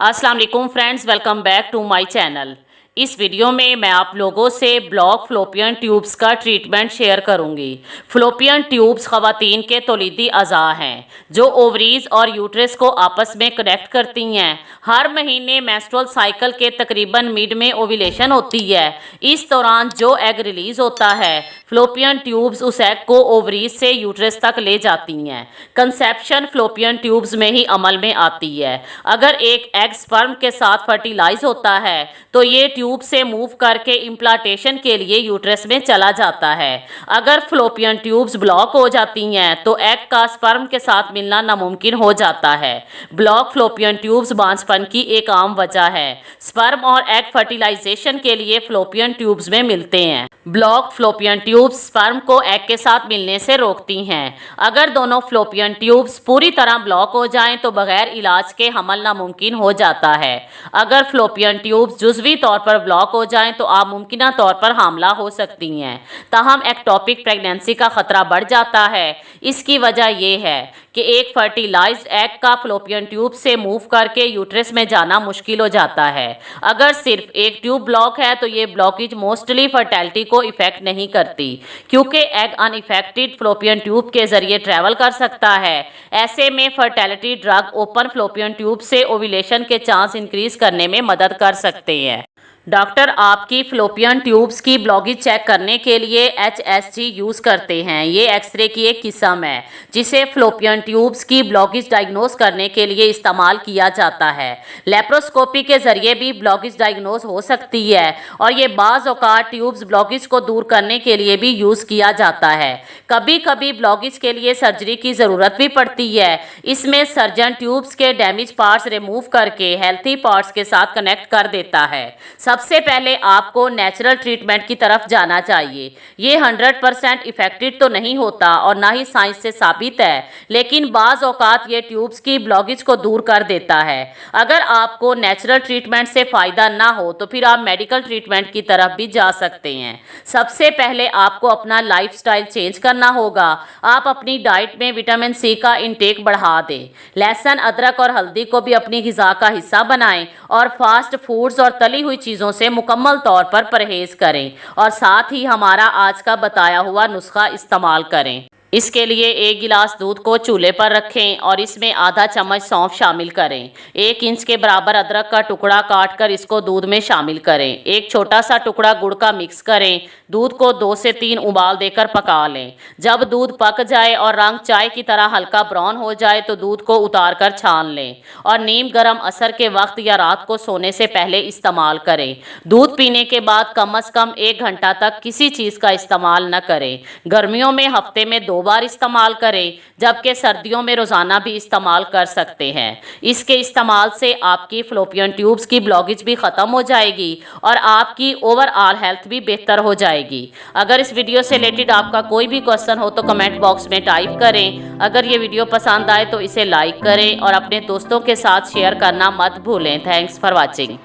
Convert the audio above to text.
अस्सलाम वालेकुम friends, welcome back to my channel. इस वीडियो में मैं आप लोगों से ब्लॉक फ्लोपियन ट्यूब्स का ट्रीटमेंट शेयर करूंगी। फ्लोपियन ट्यूब्स ख़वातीन के तौलीदी अज़ा हैं जो ओवरीज और यूट्रस को आपस में कनेक्ट करती हैं। हर महीने मेंस्ट्रुअल साइकिल के तकरीबन मिड में ओव्यूलेशन होती है। इस दौरान जो एग रिलीज़ होता है, फ्लोपियन ट्यूब्स उस एग को ओवरीज से यूट्रस तक ले जाती हैं। कंसेप्शन फ्लोपियन ट्यूब्स में ही अमल में आती है। अगर एक एग स्पर्म के साथ फर्टिलाइज होता है तो ये ट्यूब से मूव करके इम्प्लांटेशन के लिए यूट्रस में चला जाता है। अगर फ्लोपियन ट्यूब्स ब्लॉक हो जाती हैं तो एग का स्पर्म के साथ मिलना नामुमकिन हो जाता है। ब्लॉक फ्लोपियन ट्यूब्स बांझपन की एक आम वजह है। स्पर्म और एग फर्टिलाइजेशन के लिए फ्लोपियन ट्यूब्स में मिलते हैं। ब्लॉक फ्लोपियन ट्यूब्स स्पर्म को एग के साथ मिलने से रोकती हैं। अगर दोनों फ्लोपियन ट्यूब्स पूरी तरह ब्लॉक हो जाएं तो बगैर इलाज के हमल नामुमकिन हो जाता है। अगर फ्लोपियन ट्यूब्स जुज़वी तौर पर ब्लॉक हो जाएं तो आप मुमकिना तौर पर हामला हो सकती हैं। ताहम एक्टोपिक प्रेगनेंसी का खतरा बढ़ जाता है। इसकी वजह यह है कि एक फर्टिलाइज्ड एग का फ्लोपियन ट्यूब से मूव करके यूट्रस में जाना मुश्किल हो जाता है। अगर सिर्फ एक ट्यूब ब्लॉक है तो ये ब्लॉकेज मोस्टली फर्टिलिटी को इफेक्ट नहीं करती, क्योंकि एग अनइफेक्टेड फ्लोपियन ट्यूब के जरिए ट्रैवल कर सकता है। ऐसे में fertility drug open fallopian tube से ओव्यूलेशन के चांस इंक्रीज करने में मदद कर सकते हैं। डॉक्टर आपकी फ्लोपियन ट्यूब्स की ब्लॉकेज चेक करने के लिए HSG यूज़ करते हैं। ये एक्सरे की एक किस्म है जिसे फ्लोपियन ट्यूब्स की ब्लॉकेज डायग्नोस करने के लिए इस्तेमाल किया जाता है। लेप्रोस्कोपी के ज़रिए भी ब्लॉकेज डायग्नोस हो सकती है और ये बाज़ औक़ात ट्यूब्स ब्लॉकेज को दूर करने के लिए भी यूज़ किया जाता है। कभी कभी ब्लॉकेज के लिए सर्जरी की ज़रूरत भी पड़ती है। इसमें सर्जन ट्यूब्स के डैमेज पार्ट्स रिमूव करके हेल्थी पार्ट्स के साथ कनेक्ट कर देता है। सबसे पहले आपको नेचुरल ट्रीटमेंट की तरफ जाना चाहिए। ये 100% इफेक्टिव तो नहीं होता और ना ही साइंस से साबित है, लेकिन बाज़ औक़ात ये ट्यूब्स की ब्लॉकेज को दूर कर देता है। अगर आपको नेचुरल ट्रीटमेंट से फ़ायदा ना हो तो फिर आप मेडिकल ट्रीटमेंट की तरफ भी जा सकते हैं। सबसे पहले आपको अपना लाइफस्टाइल चेंज करना होगा। आप अपनी डाइट में विटामिन सी का इंटेक बढ़ा दें। लहसुन, अदरक और हल्दी को भी अपनी ग़िज़ा का हिस्सा बनाएं और फास्ट फूड्स और तली हुई चीज़ों से मुकम्मल तौर पर परहेज करें और साथ ही हमारा आज का बताया हुआ नुस्खा इस्तेमाल करें। इसके लिए 1 गिलास दूध को चूल्हे पर रखें और इसमें आधा चम्मच सौंफ शामिल करें। 1 इंच के बराबर अदरक का टुकड़ा काट कर इसको दूध में शामिल करें। एक छोटा सा टुकड़ा गुड़ का मिक्स करें। दूध को 2 से 3 उबाल देकर पका लें। जब दूध पक जाए और रंग चाय की तरह हल्का ब्राउन हो जाए तो दूध को उतार कर छान लें और नीम गर्म असर के वक्त या रात को सोने से पहले इस्तेमाल करें। दूध पीने के बाद कम अज़ कम 1 घंटा तक किसी चीज़ का इस्तेमाल न करें। गर्मियों में हफ्ते में 2 बार इस्तेमाल करें, जबकि सर्दियों में रोज़ाना भी इस्तेमाल कर सकते हैं। इसके इस्तेमाल से आपकी फ्लोपियन ट्यूब्स की ब्लॉकेज भी ख़त्म हो जाएगी और आपकी ओवरऑल हेल्थ भी बेहतर हो जाएगी। अगर इस वीडियो से रिलेटेड आपका कोई भी क्वेश्चन हो तो कमेंट बॉक्स में टाइप करें। अगर ये वीडियो पसंद आए तो इसे लाइक करें और अपने दोस्तों के साथ शेयर करना मत भूलें। Thanks for watching.